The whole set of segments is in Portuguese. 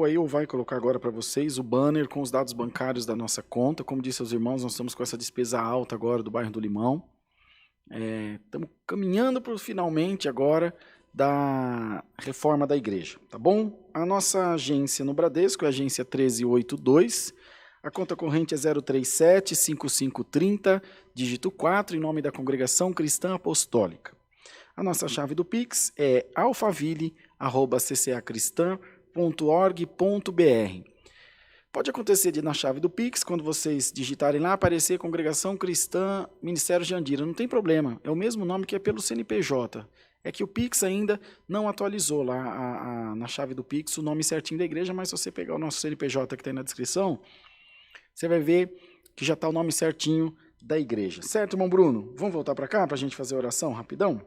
colocou aí, ou vai colocar agora para vocês, o banner com os dados bancários da nossa conta. Como disse aos irmãos, nós estamos com essa despesa alta agora do bairro do Limão. Estamos caminhando para finalmente agora da reforma da igreja, tá bom? A nossa agência no Bradesco é a agência 1382, a conta corrente é 037-5530, dígito 4, em nome da Congregação Cristã Apostólica. A nossa chave do Pix é alfaville@ccacristã.org.br. Pode acontecer de na chave do Pix, quando vocês digitarem lá, aparecer Congregação Cristã Ministério Jandira. Não tem problema, é o mesmo nome que é pelo CNPJ. É que o Pix ainda não atualizou lá na chave do Pix o nome certinho da igreja, mas se você pegar o nosso CNPJ que está aí na descrição, você vai ver que já está o nome certinho da igreja. Certo, irmão Bruno? Vamos voltar para cá para a gente fazer a oração rapidão?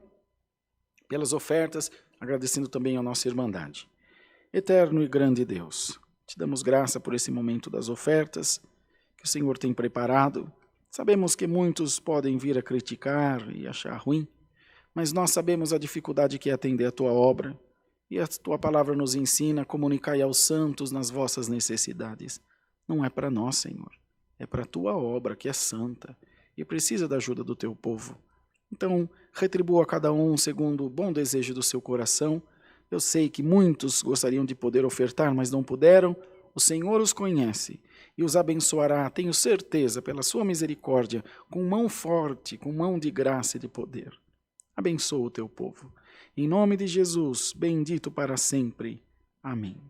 Pelas ofertas, agradecendo também a nossa Irmandade. Eterno e grande Deus, te damos graça por esse momento das ofertas que o Senhor tem preparado. Sabemos que muitos podem vir a criticar e achar ruim, mas nós sabemos a dificuldade que é atender a tua obra, e a tua palavra nos ensina a comunicar aos santos nas vossas necessidades. Não é para nós, Senhor, é para a tua obra que é santa e precisa da ajuda do teu povo. Então, retribua a cada um segundo o bom desejo do seu coração. Eu sei que muitos gostariam de poder ofertar, mas não puderam. O Senhor os conhece e os abençoará, tenho certeza, pela sua misericórdia, com mão forte, com mão de graça e de poder. Abençoa o teu povo. Em nome de Jesus, bendito para sempre. Amém.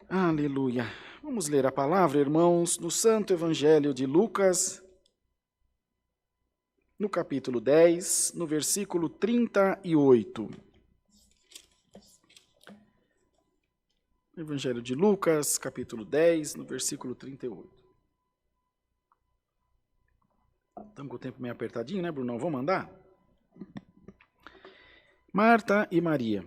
Aleluia. Vamos ler a palavra, irmãos, no Santo Evangelho de Lucas, no capítulo 10, no versículo 38. Evangelho de Lucas, capítulo 10, no versículo 38. Estamos com o tempo meio apertadinho, né, Brunão? Vamos andar? Marta e Maria.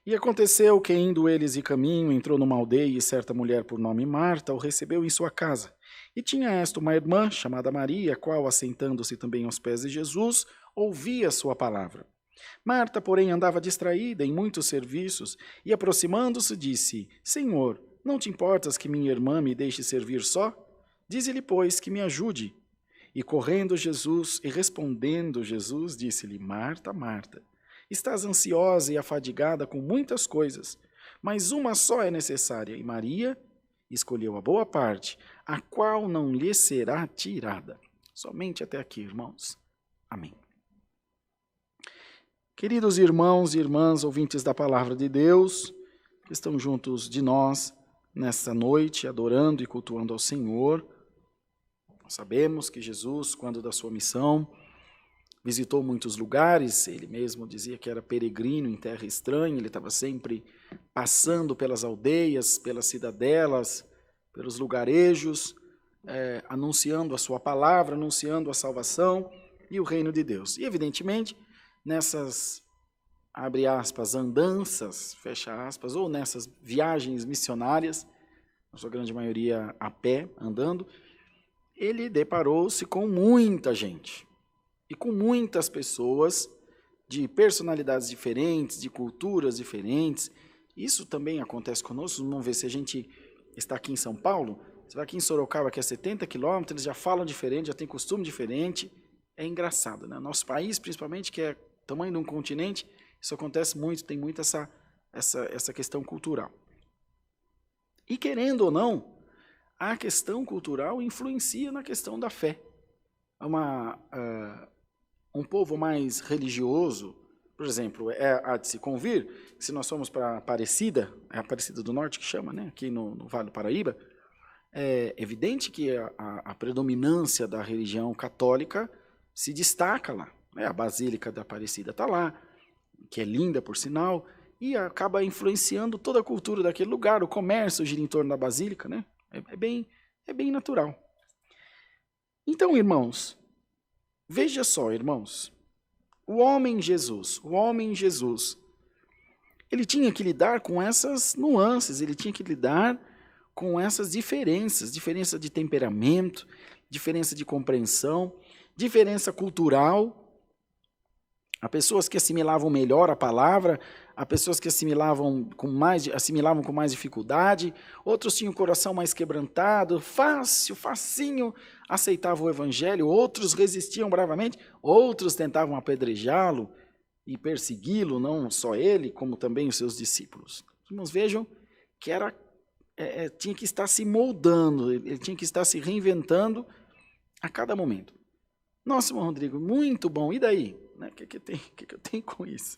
E aconteceu que, indo eles de caminho, entrou numa aldeia e certa mulher por nome Marta o recebeu em sua casa. E tinha esta uma irmã, chamada Maria, a qual, assentando-se também aos pés de Jesus, ouvia sua palavra. Marta, porém, andava distraída em muitos serviços, e aproximando-se, disse: Senhor, não te importas que minha irmã me deixe servir só? Dize-lhe, pois, que me ajude. E correndo Jesus, e respondendo Jesus, disse-lhe: Marta, Marta, estás ansiosa e afadigada com muitas coisas, mas uma só é necessária, e Maria escolheu a boa parte, a qual não lhe será tirada. Somente até aqui, irmãos. Amém. Queridos irmãos e irmãs, ouvintes da palavra de Deus, que estão juntos de nós nesta noite, adorando e cultuando ao Senhor, nós sabemos que Jesus, quando da sua missão, visitou muitos lugares. Ele mesmo dizia que era peregrino em terra estranha, ele estava sempre passando pelas aldeias, pelas cidadelas, pelos lugarejos, anunciando a sua palavra, anunciando a salvação e o reino de Deus. E, evidentemente, nessas, abre aspas, andanças, fecha aspas, ou nessas viagens missionárias, na sua grande maioria a pé, andando, ele deparou-se com muita gente. E com muitas pessoas de personalidades diferentes, de culturas diferentes. Isso também acontece conosco. Vamos ver se a gente está aqui em São Paulo. Você vai aqui em Sorocaba, que é 70 quilômetros, eles já falam diferente, já têm costume diferente. É engraçado, né? Nosso país, principalmente, que é tamanho de um continente, isso acontece muito, tem muito essa questão cultural. E querendo ou não, a questão cultural influencia na questão da fé. Um povo mais religioso, por exemplo, há de se convir, se nós formos para Aparecida, é a Aparecida do Norte que chama, né? Aqui no Vale do Paraíba, é evidente que a predominância da religião católica se destaca lá. Né? A Basílica da Aparecida está lá, que é linda, por sinal, e acaba influenciando toda a cultura daquele lugar, o comércio gira em torno da Basílica, né? É bem natural. Então, irmãos, veja só, irmãos, o homem Jesus, ele tinha que lidar com essas nuances, ele tinha que lidar com essas diferenças, diferença de temperamento, diferença de compreensão, diferença cultural. Há pessoas que assimilavam melhor a palavra, Há pessoas que assimilavam com mais dificuldade, outros tinham o coração mais quebrantado, facinho, aceitavam o evangelho, outros resistiam bravamente, outros tentavam apedrejá-lo e persegui-lo, não só ele, como também os seus discípulos. Irmãos, vejam que tinha que estar se moldando, ele tinha que estar se reinventando a cada momento. Nossa, irmão Rodrigo, muito bom, e daí? O que eu tenho com isso?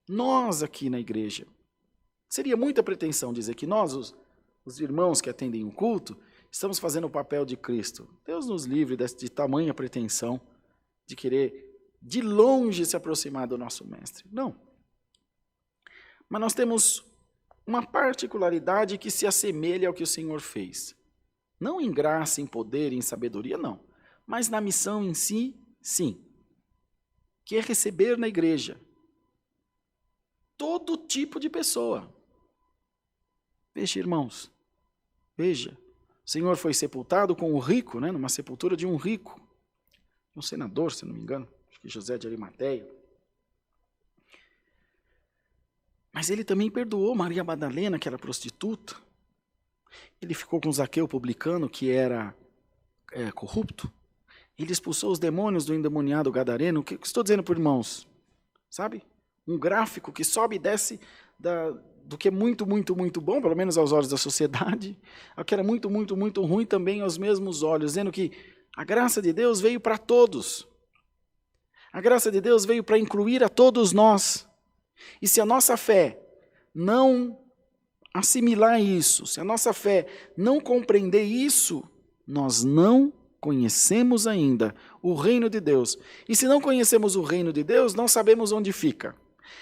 Nós aqui na igreja, seria muita pretensão dizer que nós, os irmãos que atendem o culto, estamos fazendo o papel de Cristo. Deus nos livre de tamanha pretensão, de querer de longe se aproximar do nosso mestre. Não. Mas nós temos uma particularidade que se assemelha ao que o Senhor fez. Não em graça, em poder, em sabedoria, não. Mas na missão em si, sim. Que é receber na igreja todo tipo de pessoa. Veja, irmãos, veja. O Senhor foi sepultado com o rico, numa sepultura de um rico. Um senador, se não me engano. Acho que José de Arimateia. Mas ele também perdoou Maria Madalena, que era prostituta. Ele ficou com Zaqueu publicano, que era corrupto. Ele expulsou os demônios do endemoniado gadareno. O que estou dizendo para os irmãos? Sabe? Um gráfico que sobe e desce do que é muito, muito, muito bom, pelo menos aos olhos da sociedade, ao que era muito, muito, muito ruim também aos mesmos olhos, dizendo que a graça de Deus veio para todos. A graça de Deus veio para incluir a todos nós. E se a nossa fé não assimilar isso, se a nossa fé não compreender isso, nós não conhecemos ainda o reino de Deus. E se não conhecemos o reino de Deus, não sabemos onde fica.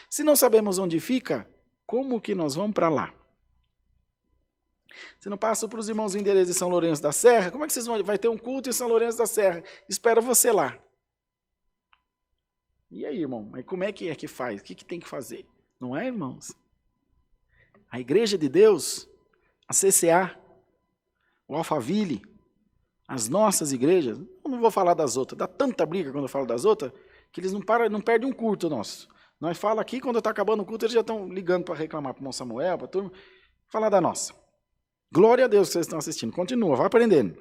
Se não sabemos onde fica, como que nós vamos para lá? Se não passo para os irmãos do endereço de São Lourenço da Serra, como é que vocês vão? Vai ter um culto em São Lourenço da Serra. Espera você lá. E aí, irmão? Mas como é que faz? O que tem que fazer? Não é, irmãos? A Igreja de Deus, a CCA, o Alphaville, as nossas igrejas, eu não vou falar das outras, dá tanta briga quando eu falo das outras, que eles não perdem um culto nosso. Nós falamos aqui, quando está acabando o culto, eles já estão ligando para reclamar para o irmão Samuel, para a turma, falar da nossa. Glória a Deus que vocês estão assistindo. Continua, vai aprendendo.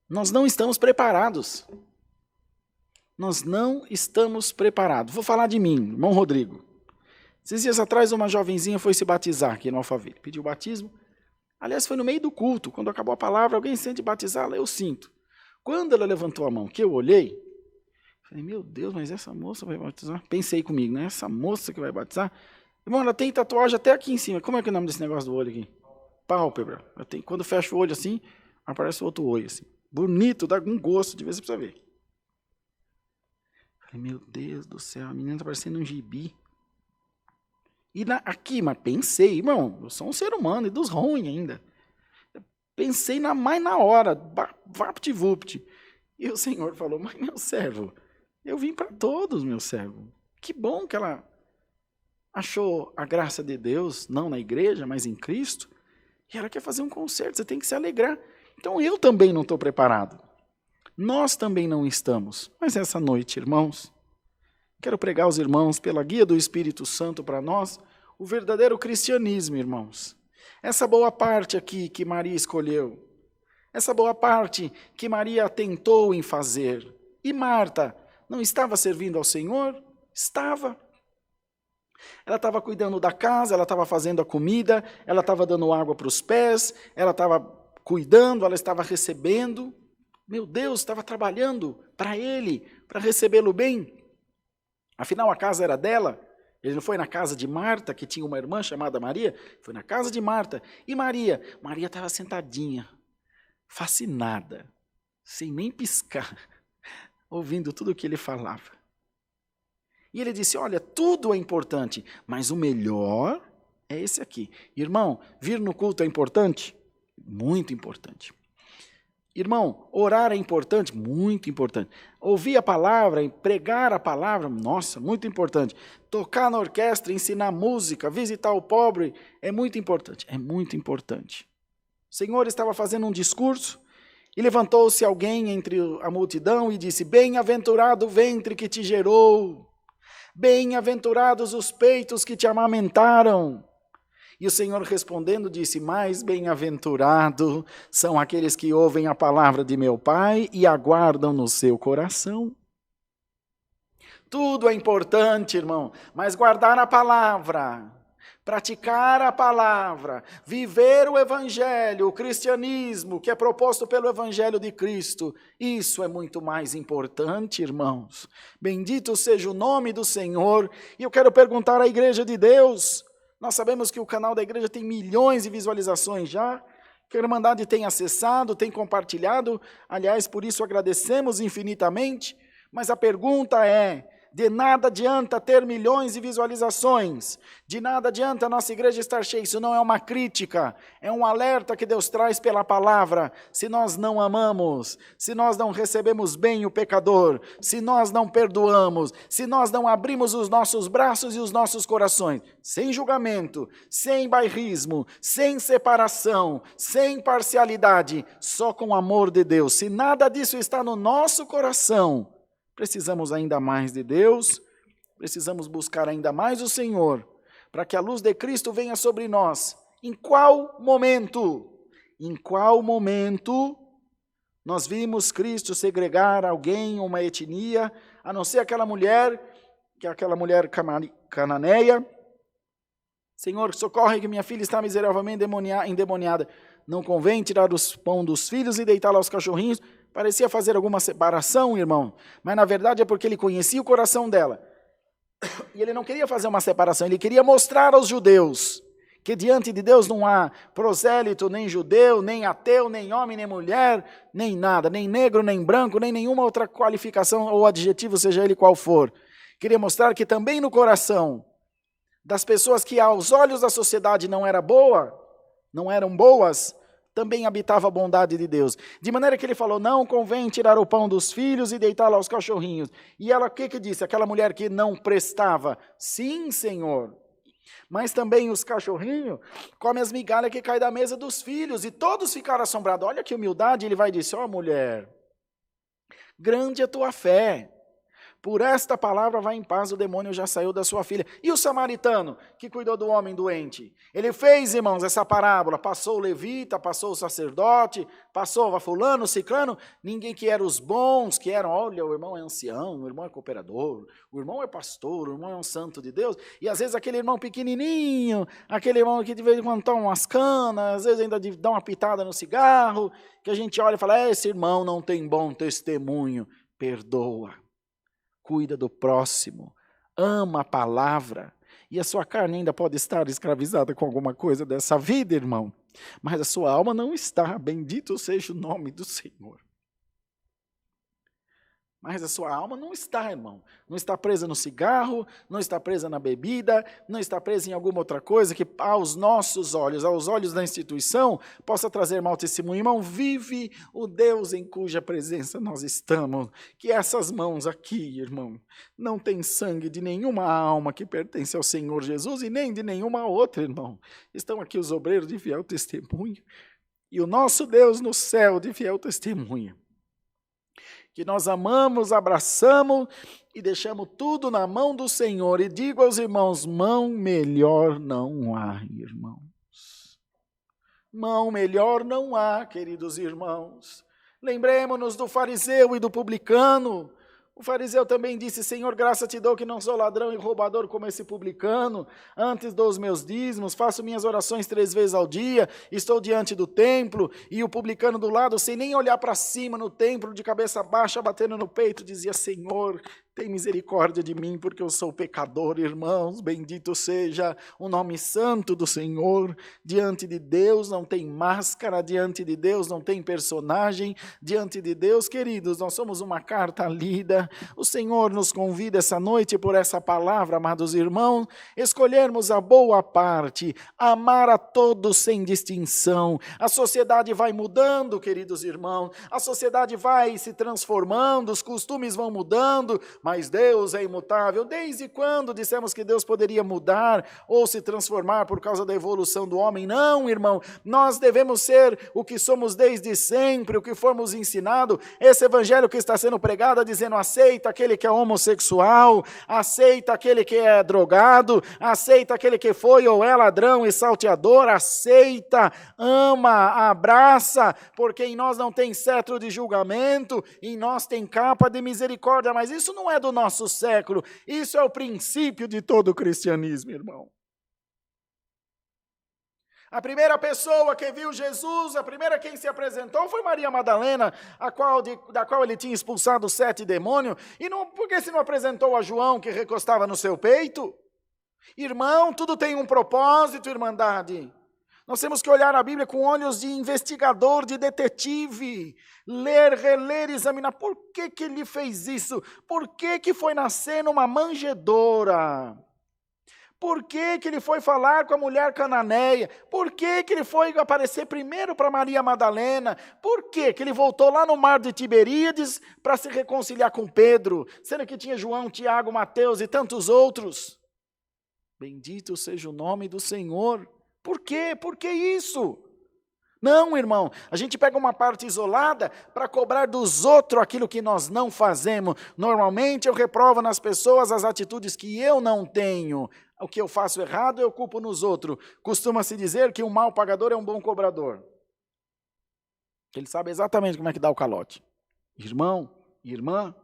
Nós não estamos preparados. Nós não estamos preparados. Vou falar de mim, irmão Rodrigo. 6 dias atrás, uma jovenzinha foi se batizar aqui no Alphaville. Pediu batismo. Aliás, foi no meio do culto. Quando acabou a palavra, alguém sente batizá-la? Eu sinto. Quando ela levantou a mão, que eu olhei, falei, meu Deus, mas essa moça vai batizar? Pensei comigo, né? Essa moça que vai batizar? Irmão, ela tem tatuagem até aqui em cima. Como é que é o nome desse negócio do olho aqui? Pálpebra. Quando fecha o olho assim, aparece outro olho assim. Bonito, dá um gosto, de vez em quando você ver. Falei, meu Deus do céu, a menina está parecendo um gibi. E aqui, mas pensei, irmão, eu sou um ser humano e dos ruins ainda. Pensei mais na hora, vapt-vupt. E o Senhor falou, mas meu servo, eu vim para todos, meu servo. Que bom que ela achou a graça de Deus, não na igreja, mas em Cristo. E ela quer fazer um concerto, você tem que se alegrar. Então eu também não estou preparado. Nós também não estamos. Mas essa noite, irmãos, quero pregar aos irmãos, pela guia do Espírito Santo para nós, o verdadeiro cristianismo, irmãos. Essa boa parte aqui que Maria escolheu. Essa boa parte que Maria tentou em fazer. E Marta não estava servindo ao Senhor? Estava. Ela estava cuidando da casa, ela estava fazendo a comida, ela estava dando água para os pés, ela estava cuidando, ela estava recebendo. Meu Deus, estava trabalhando para ele, para recebê-lo bem. Afinal, a casa era dela. Ele não foi na casa de Marta, que tinha uma irmã chamada Maria, foi na casa de Marta. E Maria estava sentadinha, fascinada, sem nem piscar, ouvindo tudo o que ele falava. E ele disse, olha, tudo é importante, mas o melhor é esse aqui. Irmão, vir no culto é importante? Muito importante. Irmão, orar é importante? Muito importante. Ouvir a palavra, pregar a palavra? Nossa, muito importante. Tocar na orquestra, ensinar música, visitar o pobre? É muito importante. É muito importante. O Senhor estava fazendo um discurso e levantou-se alguém entre a multidão e disse, bem-aventurado o ventre que te gerou. Bem-aventurados os peitos que te amamentaram. E o Senhor respondendo disse, mais bem-aventurado são aqueles que ouvem a palavra de meu Pai e aguardam no seu coração. Tudo é importante, irmão, mas guardar a palavra, praticar a palavra, viver o evangelho, o cristianismo que é proposto pelo evangelho de Cristo, isso é muito mais importante, irmãos. Bendito seja o nome do Senhor. E eu quero perguntar à igreja de Deus, nós sabemos que o canal da igreja tem milhões de visualizações já, que a Irmandade tem acessado, tem compartilhado, aliás, por isso agradecemos infinitamente, mas a pergunta é, de nada adianta ter milhões de visualizações, de nada adianta a nossa igreja estar cheia, isso não é uma crítica, é um alerta que Deus traz pela palavra. Se nós não amamos, se nós não recebemos bem o pecador, se nós não perdoamos, se nós não abrimos os nossos braços e os nossos corações, sem julgamento, sem bairrismo, sem separação, sem parcialidade, só com o amor de Deus, se nada disso está no nosso coração, precisamos ainda mais de Deus, precisamos buscar ainda mais o Senhor, para que a luz de Cristo venha sobre nós. Em qual momento? Em qual momento nós vimos Cristo segregar alguém, uma etnia, a não ser aquela mulher, que é aquela mulher cananeia? Senhor, socorre que minha filha está miseravelmente endemoniada. Não convém tirar o pão dos filhos e deitá-la aos cachorrinhos? Parecia fazer alguma separação, irmão, mas na verdade é porque ele conhecia o coração dela. E ele não queria fazer uma separação, ele queria mostrar aos judeus que diante de Deus não há prosélito, nem judeu, nem ateu, nem homem, nem mulher, nem nada, nem negro, nem branco, nem nenhuma outra qualificação ou adjetivo, seja ele qual for. Queria mostrar que também no coração das pessoas que aos olhos da sociedade não eram boas, também habitava a bondade de Deus. De maneira que ele falou, não convém tirar o pão dos filhos e deitá-lo aos cachorrinhos. E ela, o que disse? Aquela mulher que não prestava. Sim, Senhor. Mas também os cachorrinhos comem as migalhas que caem da mesa dos filhos. E todos ficaram assombrados. Olha que humildade, ele vai dizer, mulher, grande é a tua fé. Por esta palavra vai em paz, o demônio já saiu da sua filha. E o samaritano, que cuidou do homem doente? Ele fez, irmãos, essa parábola. Passou o levita, passou o sacerdote, passou o fulano, o ciclano. Ninguém que eram os bons, que eram, olha, o irmão é ancião, o irmão é cooperador, o irmão é pastor, o irmão é um santo de Deus. E às vezes aquele irmão pequenininho, aquele irmão que de vez em quando toma umas canas, às vezes ainda dá uma pitada no cigarro, que a gente olha e fala, esse irmão não tem bom testemunho. Perdoa. Cuida do próximo, ama a palavra, e a sua carne ainda pode estar escravizada com alguma coisa dessa vida, irmão, mas a sua alma não está, bendito seja o nome do Senhor. Mas a sua alma não está, irmão. Não está presa no cigarro, não está presa na bebida, não está presa em alguma outra coisa que aos nossos olhos, aos olhos da instituição, possa trazer mau testemunho. Irmão, vive o Deus em cuja presença nós estamos. Que essas mãos aqui, irmão, não tem sangue de nenhuma alma que pertence ao Senhor Jesus e nem de nenhuma outra, irmão. Estão aqui os obreiros de fiel testemunho e o nosso Deus no céu de fiel testemunha. Que nós amamos, abraçamos e deixamos tudo na mão do Senhor. E digo aos irmãos, mão melhor não há, irmãos. Mão melhor não há, queridos irmãos. Lembremos-nos do fariseu e do publicano. O fariseu também disse, Senhor, graça te dou que não sou ladrão e roubador como esse publicano. Antes dou os meus dízimos, faço minhas orações 3 vezes ao dia, estou diante do templo. E o publicano do lado, sem nem olhar para cima no templo, de cabeça baixa, batendo no peito, dizia, Senhor, tem misericórdia de mim, porque eu sou pecador, irmãos. Bendito seja o nome santo do Senhor. Diante de Deus não tem máscara, diante de Deus não tem personagem, diante de Deus, queridos, nós somos uma carta lida. O Senhor nos convida essa noite por essa palavra, amados irmãos, escolhermos a boa parte, amar a todos sem distinção. A sociedade vai mudando, queridos irmãos, a sociedade vai se transformando, os costumes vão mudando, Mas Deus é imutável. Desde quando dissemos que Deus poderia mudar ou se transformar por causa da evolução do homem? Não, irmão. Nós devemos ser o que somos desde sempre, o que fomos ensinados. Esse evangelho que está sendo pregado, dizendo aceita aquele que é homossexual, aceita aquele que é drogado, aceita aquele que foi ou é ladrão e salteador, aceita, ama, abraça, porque em nós não tem cetro de julgamento, em nós tem capa de misericórdia, mas isso não é do nosso século, isso é o princípio de todo o cristianismo, irmão. A primeira pessoa que viu Jesus, a primeira quem se apresentou foi Maria Madalena, da qual ele tinha expulsado 7 demônios, e por que se não apresentou a João que recostava no seu peito? Irmão, tudo tem um propósito, irmandade. Nós temos que olhar a Bíblia com olhos de investigador, de detetive, ler, reler, examinar. Por que que ele fez isso? Por que que foi nascer numa manjedoura? Por que que ele foi falar com a mulher cananeia? Por que que ele foi aparecer primeiro para Maria Madalena? Por que que ele voltou lá no mar de Tiberíades para se reconciliar com Pedro, sendo que tinha João, Tiago, Mateus e tantos outros? Bendito seja o nome do Senhor. Por quê? Por que isso? Não, irmão, a gente pega uma parte isolada para cobrar dos outros aquilo que nós não fazemos. Normalmente eu reprovo nas pessoas as atitudes que eu não tenho. O que eu faço errado eu culpo nos outros. Costuma-se dizer que um mau pagador é um bom cobrador. Ele sabe exatamente como é que dá o calote. Irmão, irmã,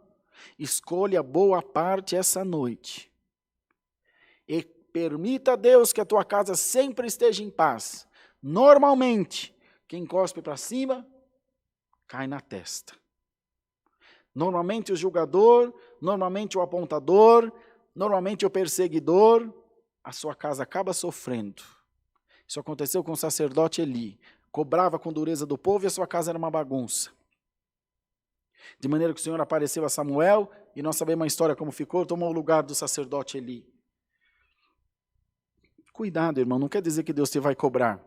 escolha boa parte essa noite. E permita a Deus que a tua casa sempre esteja em paz. Normalmente, quem cospe para cima, cai na testa. Normalmente o julgador, normalmente o apontador, normalmente o perseguidor, a sua casa acaba sofrendo. Isso aconteceu com o sacerdote Eli. Cobrava com dureza do povo e a sua casa era uma bagunça. De maneira que o Senhor apareceu a Samuel, e nós sabemos a história como ficou, tomou o lugar do sacerdote Eli. Cuidado, irmão, não quer dizer que Deus te vai cobrar.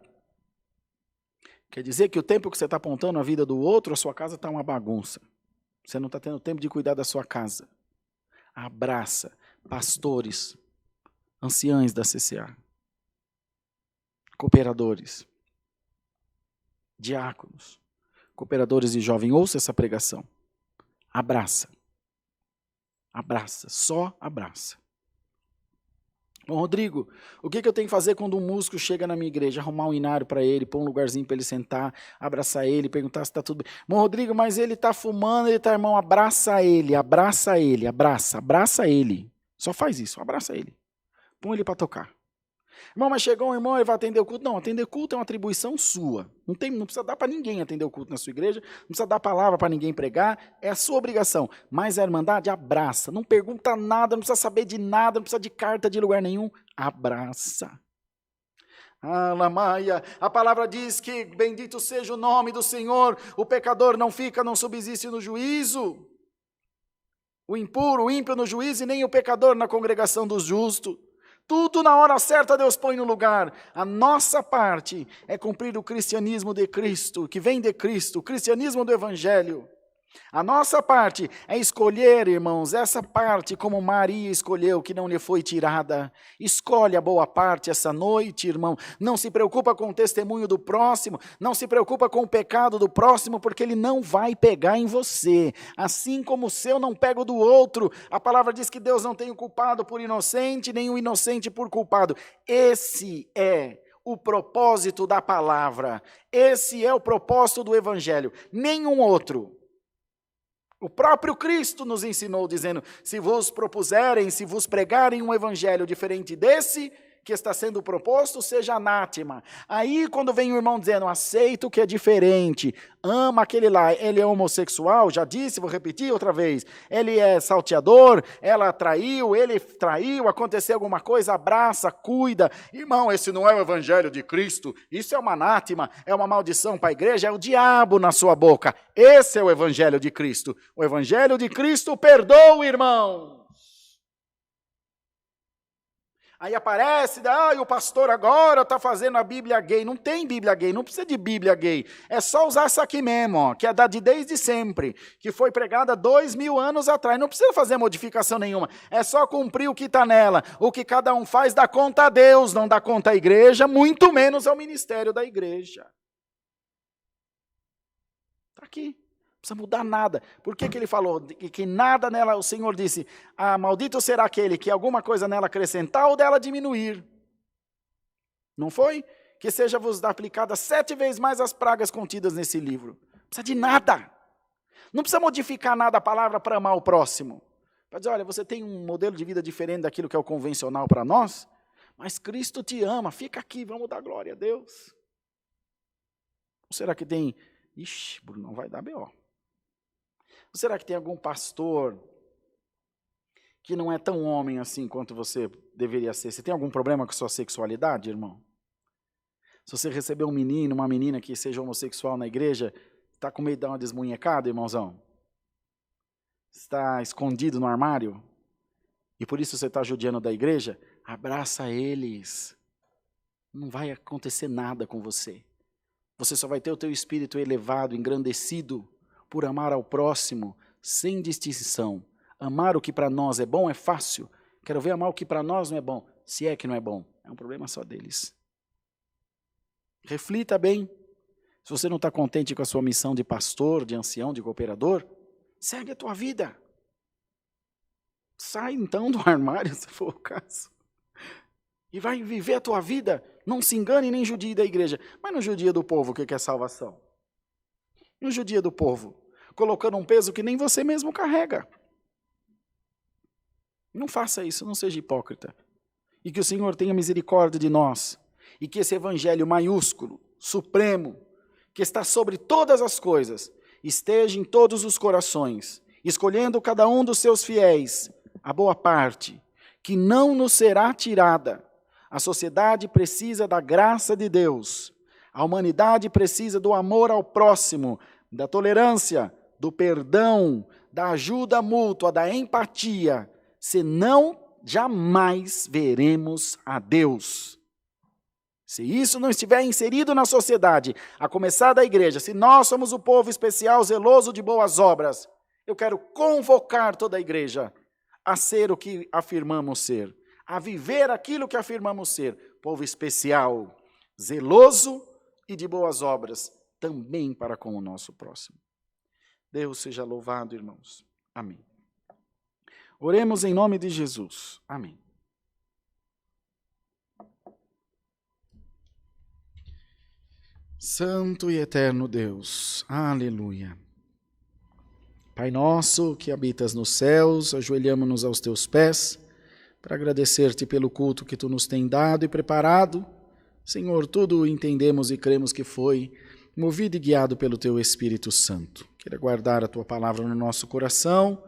Quer dizer que o tempo que você está apontando a vida do outro, a sua casa está uma bagunça. Você não está tendo tempo de cuidar da sua casa. Abraça pastores, anciães da CCA, cooperadores, diáconos, cooperadores de jovem. Ouça essa pregação. Abraça. Abraça, só abraça. Bom, Rodrigo, o que eu tenho que fazer quando um músico chega na minha igreja? Arrumar um inário para ele, pôr um lugarzinho para ele sentar, abraçar ele, perguntar se está tudo bem. Bom, Rodrigo, mas ele está fumando, ele está, irmão, abraça ele, abraça ele. Só faz isso, abraça ele. Põe ele para tocar. Irmão, mas chegou um irmão, ele vai atender o culto? Não, atender o culto é uma atribuição sua. Não precisa dar para ninguém atender o culto na sua igreja, não precisa dar palavra para ninguém pregar, é a sua obrigação. Mas a irmandade abraça, não pergunta nada, não precisa saber de nada, não precisa de carta de lugar nenhum, abraça. Alamaia, a palavra diz que bendito seja o nome do Senhor, o pecador não subsiste no juízo, o impuro, o ímpio no juízo e nem o pecador na congregação dos justos. Tudo na hora certa Deus põe no lugar. A nossa parte é cumprir o cristianismo de Cristo, que vem de Cristo, o cristianismo do Evangelho. A nossa parte é escolher, irmãos, essa parte como Maria escolheu, que não lhe foi tirada. Escolhe a boa parte essa noite, irmão. Não se preocupa com o testemunho do próximo, não se preocupa com o pecado do próximo, porque ele não vai pegar em você. Assim como o seu não pega o do outro. A palavra diz que Deus não tem o culpado por inocente, nem o inocente por culpado. Esse é o propósito da palavra. Esse é o propósito do Evangelho. Nenhum outro. O próprio Cristo nos ensinou, dizendo, se vos propuserem, se vos pregarem um evangelho diferente desse, que está sendo proposto, seja anátema. Aí, quando vem o irmão dizendo, aceita o que é diferente, ama aquele lá, ele é homossexual, já disse, vou repetir outra vez, ele é salteador, ela traiu, ele traiu, aconteceu alguma coisa, abraça, cuida. Irmão, esse não é o evangelho de Cristo, isso é uma anátema, é uma maldição para a igreja, é o diabo na sua boca. Esse é o evangelho de Cristo. O evangelho de Cristo perdoa, irmão. Aí aparece, o pastor agora está fazendo a Bíblia gay. Não tem Bíblia gay, não precisa de Bíblia gay. É só usar essa aqui mesmo, ó, que é da de desde sempre, que foi pregada 2000 anos atrás. Não precisa fazer modificação nenhuma. É só cumprir o que está nela. O que cada um faz dá conta a Deus, não dá conta à igreja, muito menos ao ministério da igreja. Está aqui. Não precisa mudar nada. Por que ele falou que nada nela, o Senhor disse, maldito será aquele que alguma coisa nela acrescentar ou dela diminuir. Não foi? Que seja-vos aplicadas 7 vezes mais as pragas contidas nesse livro. Não precisa de nada. Não precisa modificar nada a palavra para amar o próximo. Para dizer, olha, você tem um modelo de vida diferente daquilo que é o convencional para nós, mas Cristo te ama, fica aqui, vamos dar glória a Deus. Ou será que tem... Ixi, Bruno, não vai dar B.O. Ou será que tem algum pastor que não é tão homem assim quanto você deveria ser? Você tem algum problema com a sua sexualidade, irmão? Se você receber um menino, uma menina que seja homossexual na igreja, está com medo de dar uma desmunhecada, irmãozão? Está escondido no armário? E por isso você está judiando da igreja? Abraça eles. Não vai acontecer nada com você. Você só vai ter o teu espírito elevado, engrandecido, por amar ao próximo, sem distinção. Amar o que para nós é bom é fácil. Quero ver amar o que para nós não é bom. Se é que não é bom, é um problema só deles. Reflita bem. Se você não está contente com a sua missão de pastor, de ancião, de cooperador, segue a tua vida. Sai então do armário, se for o caso. E vai viver a tua vida. Não se engane nem judie da igreja. Mas não judia do povo, o que é salvação? Não judia do povo, colocando um peso que nem você mesmo carrega. Não faça isso, não seja hipócrita. E que o Senhor tenha misericórdia de nós. E que esse evangelho maiúsculo, supremo, que está sobre todas as coisas, esteja em todos os corações, escolhendo cada um dos seus fiéis a boa parte, que não nos será tirada. A sociedade precisa da graça de Deus. A humanidade precisa do amor ao próximo, da tolerância, do perdão, da ajuda mútua, da empatia. Senão, jamais veremos a Deus. Se isso não estiver inserido na sociedade, a começar da igreja, se nós somos o povo especial, zeloso de boas obras, eu quero convocar toda a igreja a ser o que afirmamos ser, a viver aquilo que afirmamos ser, povo especial, zeloso e de boas obras, também para com o nosso próximo. Deus seja louvado, irmãos. Amém. Oremos em nome de Jesus. Amém. Santo e eterno Deus, aleluia. Pai nosso que habitas nos céus, ajoelhamo-nos aos teus pés para agradecer-te pelo culto que tu nos tem dado e preparado. Senhor, tudo entendemos e cremos que foi movido e guiado pelo teu Espírito Santo. Quero guardar a tua palavra no nosso coração,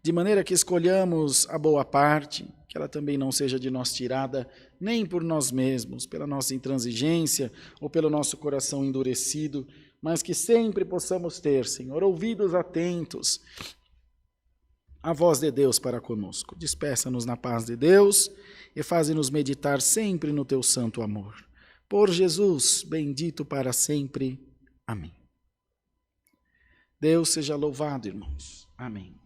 de maneira que escolhamos a boa parte, que ela também não seja de nós tirada, nem por nós mesmos, pela nossa intransigência ou pelo nosso coração endurecido, mas que sempre possamos ter, Senhor, ouvidos atentos à voz de Deus para conosco. Despeça-nos na paz de Deus e faze-nos meditar sempre no teu santo amor. Por Jesus, bendito para sempre. Amém. Deus seja louvado, irmãos. Amém.